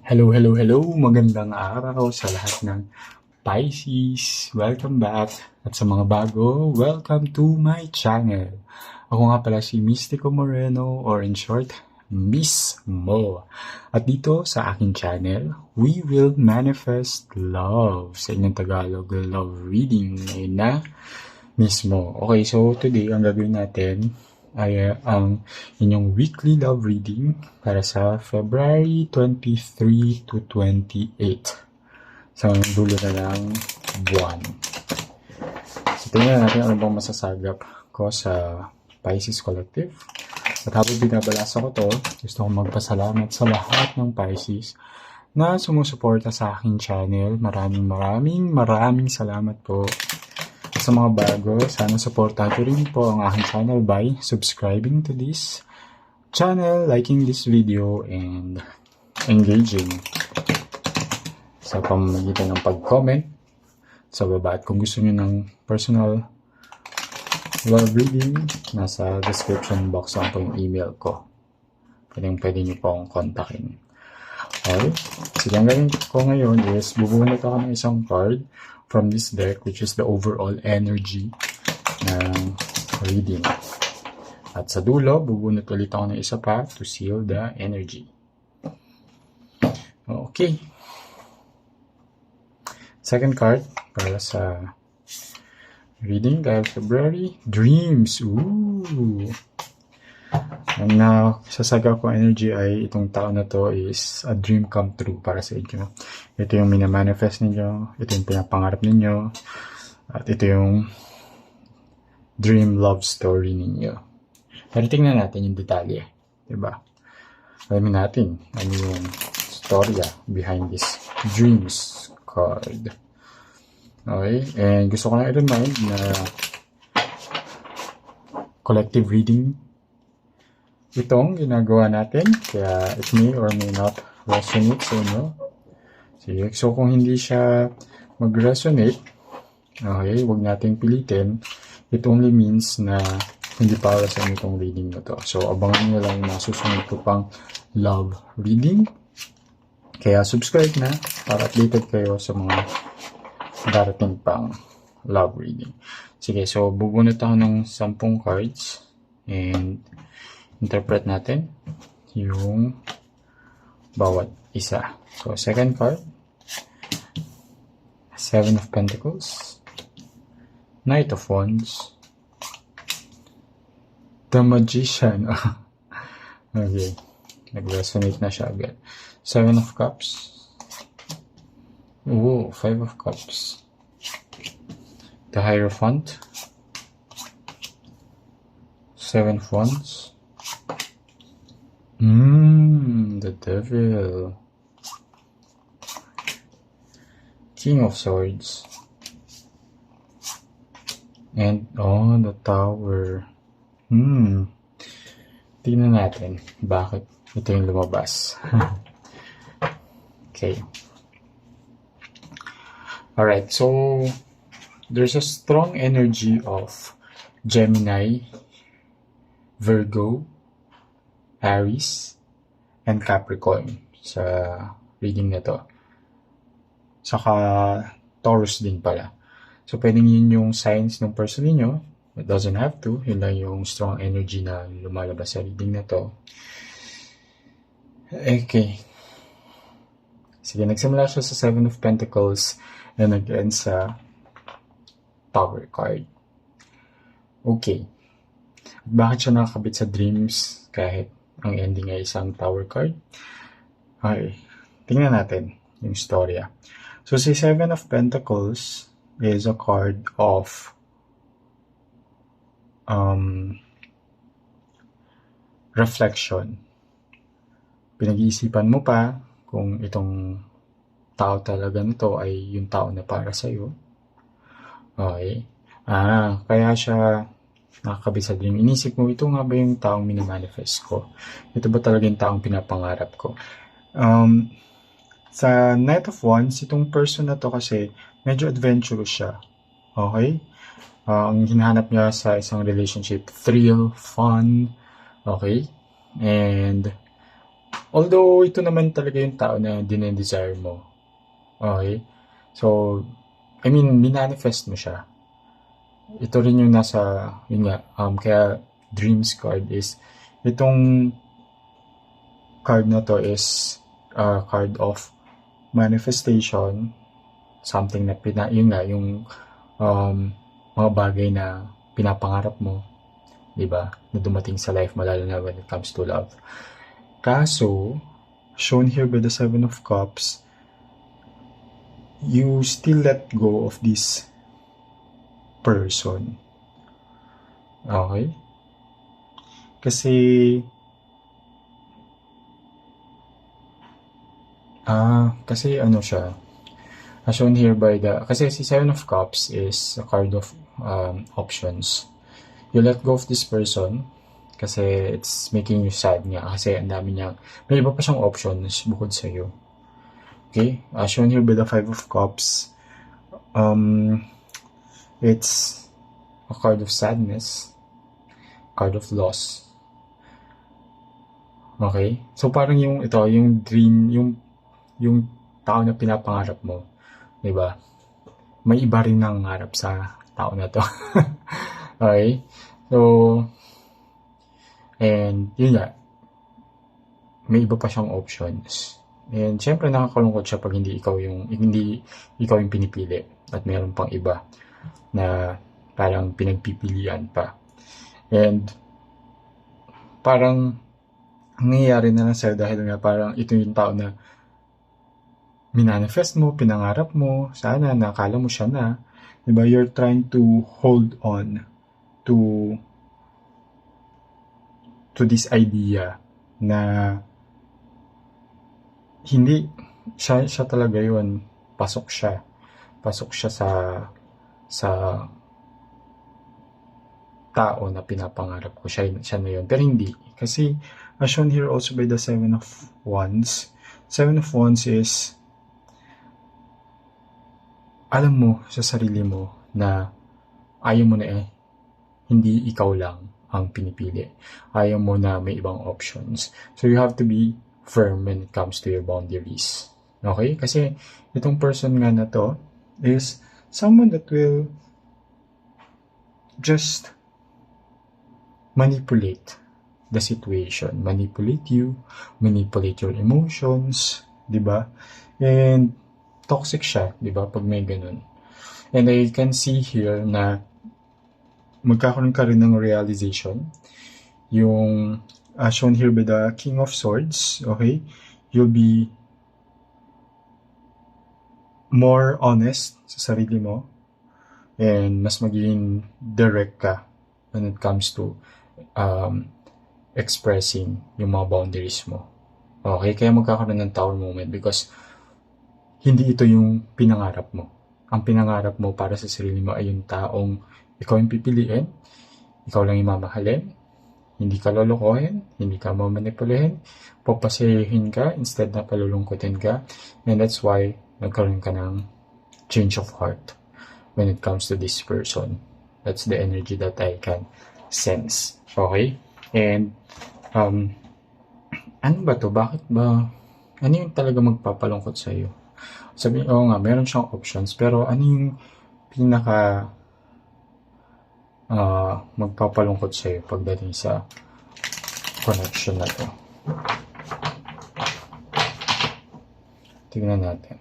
Hello, hello, hello! Magandang araw sa lahat ng Pisces! Welcome back! At sa mga bago, welcome to my channel! Ako nga pala si Mystico Moreno or in short, Miss Mo. At dito sa aking channel, we will manifest love. Sa inyong Tagalog, love reading ngayon na mismo. Okay, so today ang gagawin natin ay ang inyong weekly love reading para sa February 23 to 28. So, ang dulo na ng buwan. So, tingnan natin ano bang masasagap ko sa Pisces Collective. At habang binabalasa ko to, gusto kong magpasalamat sa lahat ng Pisces na sumusuporta sa aking channel. Maraming salamat po. Sa mga bago, sana supportahan ko rin po ang aking channel by subscribing to this channel, liking this video, and engaging sa pamamagitan ng pag-comment sa baba. At kung gusto nyo ng personal love reading, nasa description box lang po yung email ko. Pwede nyo po akong kontakin. Okay? Sige, ang gawin ko ngayon is bubunot ako ng isang card from this deck, which is the overall energy ng reading. At sa dulo, bubunot ulit ako ng isa pa to seal the energy. Okay. Second card para sa reading dahil February, Dreams. Ooh! Ang nasasaga ko energy ay itong taon na to is a dream come true para sa inyo. Ito yung minamanifest ninyo, ito yung pinapangarap ninyo, at ito yung dream love story ninyo. Pero tingnan natin yung detalye, diba? Alamin natin ano yung storya behind this dreams card. Okay, and gusto ko lang i-remind na collective reading itong ginagawa natin, kaya it may or may not resonate sa inyo. Sige, so kung hindi siya mag-resonate, okay, huwag nating pilitin. It only means na hindi para sa inyo itong reading na to. So, abangan nyo lang yung masusunod ko pang love reading. Kaya subscribe na para updated kayo sa mga darating pang love reading. Sige, so bubunot ako ng 10 cards and interpret natin yung bawat isa. So, second card, Seven of Pentacles, Knight of Wands, The Magician. Okay, nag-resonate na siya agad. Seven of Cups, ooh, Five of Cups, The Hierophant, Seven of Wands, the Devil, King of Swords, and the Tower. Tingnan natin bakit ito yung lumabas. Okay. Alright, so there's a strong energy of Gemini, Virgo, Aries, and Capricorn sa reading na to. Saka Taurus din pala. So, pwedeng yun yung signs ng person ninyo. It doesn't have to. Yun lang yung strong energy na lumalabas sa reading na to. Okay. Sige, nagsimula siya sa Seven of Pentacles and nag-end sa Tower card. Okay. At bakit siya nakakabit sa dreams kahit ang ending ay isang Tower card? Okay. Tingnan natin yung storya. So, si Seven of Pentacles is a card of reflection. Pinag-iisipan mo pa kung itong tao talaga nito ay yung tao na para sa'yo. Okay. Kaya siya nakakabit sa dream. Inisip mo, ito nga ba yung taong minimanifest ko? Ito ba talaga yung taong pinapangarap ko? Sa Knight of Wands, itong person na to kasi medyo adventurous siya. Okay? Ang hinahanap niya sa isang relationship, thrill, fun, okay? And Although, ito naman talaga yung tao na dinedesire mo. Okay? So, I mean, minanifest mo siya. Ito rin yung nasa, yun nga, kaya dreams card is, itong card na to is card of manifestation, something na yun nga, yung mga bagay na pinapangarap mo, di ba? Na dumating sa life mo, lalo na when it comes to love. Kaso, shown here by the Seven of Cups, you still let go of this person. Okay? Kasi, kasi ano siya, as shown here by kasi si Seven of Cups is a card of options. You let go of this person kasi it's making you sad nga kasi ang dami niya, may iba pa siyang options bukod sa iyo. Okay? As shown here by the Five of Cups, it's a card of sadness, card of loss. Okay? So parang yung dream, yung tao na pinapangarap mo, 'di ba? May iba rin nangangarap sa tao na to. Okay? So, and yun nga, may iba pa siyang options. And syempre nakakalungkot siya pag hindi ikaw yung pinipili at mayroon pang iba na parang pinagpipilian pa. And parang nangyayari na lang sa'yo dahil nga parang ito yung tao na minanifest mo, pinangarap mo, sana nakala mo siya na, diba? You're trying to hold on to this idea na hindi siya talaga yun. Pasok siya sa tao na pinapangarap ko. Siya na yun. Pero hindi. Kasi, as shown here also by the Seven of Wands, Seven of Wands is, alam mo sa sarili mo na ayaw mo na hindi ikaw lang ang pinipili. Ayaw mo na may ibang options. So, you have to be firm when it comes to your boundaries. Okay? Kasi, itong person nga na to is someone that will just manipulate the situation, manipulate you, manipulate your emotions, di ba? And toxic siya, di ba, pag may ganun. And I can see here na magkakaroon ka rin ng realization. Yung shown here by the King of Swords, okay? You'll be more honest sa sarili mo and mas magiging direct ka when it comes to expressing yung mga boundaries mo. Okay? Kaya magkakaroon ng tower moment because hindi ito yung pinangarap mo. Ang pinangarap mo para sa sarili mo ay yung taong ikaw yung pipiliin, ikaw lang yung mamahalin, hindi ka lolokohin, hindi ka mamanipulihin, papasayahin ka instead na palulungkutin ka. And that's why nagkaroon ka ng change of heart when it comes to this person. That's the energy that I can sense. Okay? And, ano ba to? Bakit ba? Ano yung talaga magpapalungkot sa'yo? Sabi, oo nga, meron siyang options, pero ano yung pinaka magpapalungkot sa'yo pagdating sa connection na to? Tingnan natin.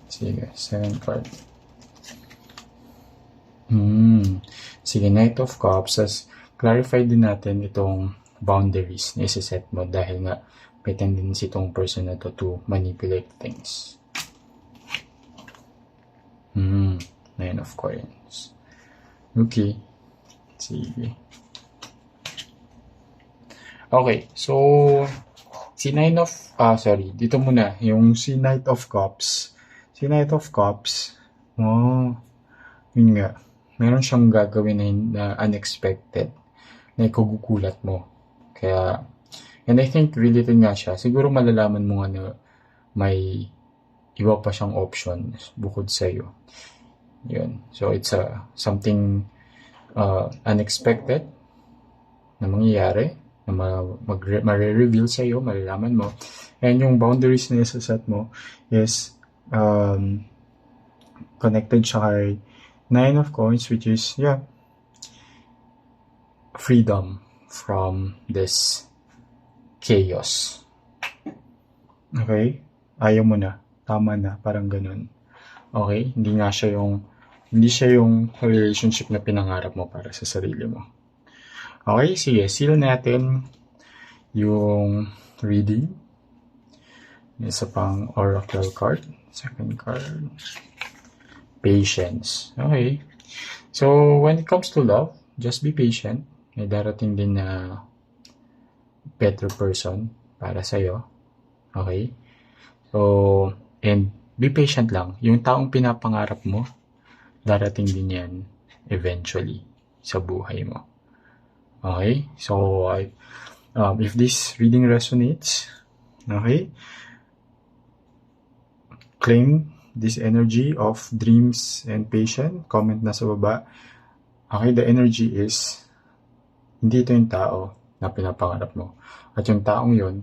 Sige, 7 card. Sige, Knight of Cups. As clarify din natin itong boundaries na isiset mo dahil nga may tendency itong person na to manipulate things. Nine of Coins. Okay. Sige. Okay, so si dito muna, yung si Knight of Cups. Si Knight of Cups, yun nga, meron siyang gagawin na unexpected, na ikugugulat mo. Kaya, and I think related nga siya, siguro malalaman mo nga na may iba pa siyang option bukod sa'yo. Yun. So, it's something unexpected na mangyayari, na ma-reveal sa'yo, malalaman mo. And yung boundaries na isaset mo is connected siya kay Nine of Coins, which is, freedom from this chaos. Okay? Ayaw mo na. Tama na. Parang ganun. Okay? Hindi siya yung relationship na pinangarap mo para sa sarili mo. Okay? Sige. Seal natin yung reading. Isa pang oracle card. Second card. Patience. Okay. So, when it comes to love, just be patient. May darating din na better person para sa'yo. Okay? So, and be patient lang. Yung taong pinapangarap mo, darating din yan eventually sa buhay mo. Okay? So, if this reading resonates, okay, claim this energy of dreams and patience. Comment na sa baba. Okay, the energy is hindi ito yung tao na pinapangarap mo. At yung taong yun,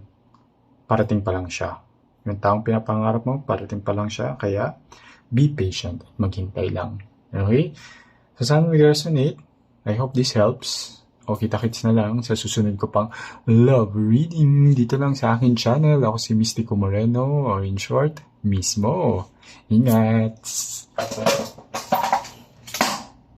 parating pa lang siya. Yung taong pinapangarap mo, parating pa lang siya. Kaya, be patient at maghintay lang. Okay? So, sana mag-resonate. I hope this helps. O kita-kits na lang sa susunod ko pang love reading dito lang sa akin channel. Ako si Mystico Moreno, or in short, Mismo. Ingat!